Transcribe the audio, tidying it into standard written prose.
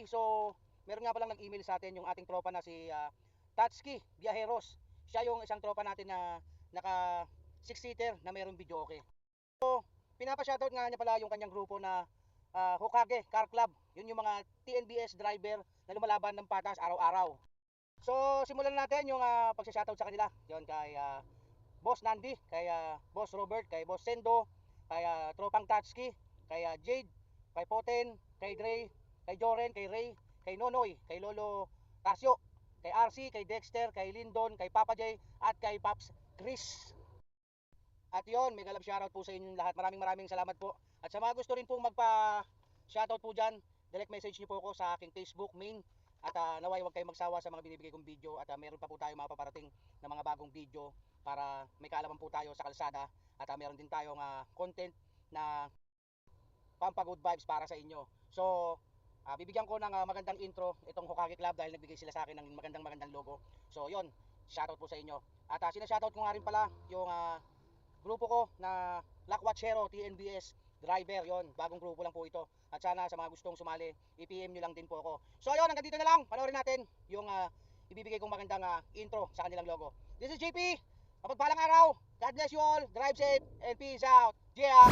JP. So, meron nga palang nag-email sa atin yung ating tropa na si Tatsuki Viajeros. Siya yung isang tropa natin na naka 6-seater na mayroong video okay. So, pinapa-shoutout nga niya pala yung kanyang grupo na Hokage Car Club. Yun yung mga TNBS driver na lumalaban ng patas araw-araw. So, simulan natin yung pagsa-shoutout sa kanila. Yun kay Boss Nandi, kay Boss Robert, kay Boss Sendo, kay Tropang Tatsuki, kay Jade, kay Poten, kay Dre, kay Joren, kay Ray, kay Nonoy, kay Lolo Casio, kay RC, kay Dexter, kay Lindon, kay Papa J, at kay Paps Chris. At yon, mega love shoutout po sa inyong lahat. Maraming salamat po. At sa mga gusto rin pong magpa-shoutout po dyan, direct message niyo po ako sa aking Facebook main. At naway huwag kayong magsawa sa mga binibigay kong video. At meron pa po tayo mga paparating na mga bagong video para may kaalaman po tayo sa kalsada. At meron din tayong content na pampagood vibes para sa inyo. So, bibigyan ko ng magandang intro itong Hokage Club dahil nagbigay sila sa akin ng magandang logo. So, yon, shoutout po sa inyo. At sinashoutout ko nga rin pala yung grupo ko na Lakwatchero TNBS driver, yon, bagong grupo lang po ito. At sana sa mga gustong sumali, i-PM nyo lang din po ako. So ayun, hanggang dito na lang. Panoorin natin yung ibibigay kong magandang intro sa kanilang logo. This is JP. Mapagpalang araw. God bless you all. Drive safe and peace out. Yeah.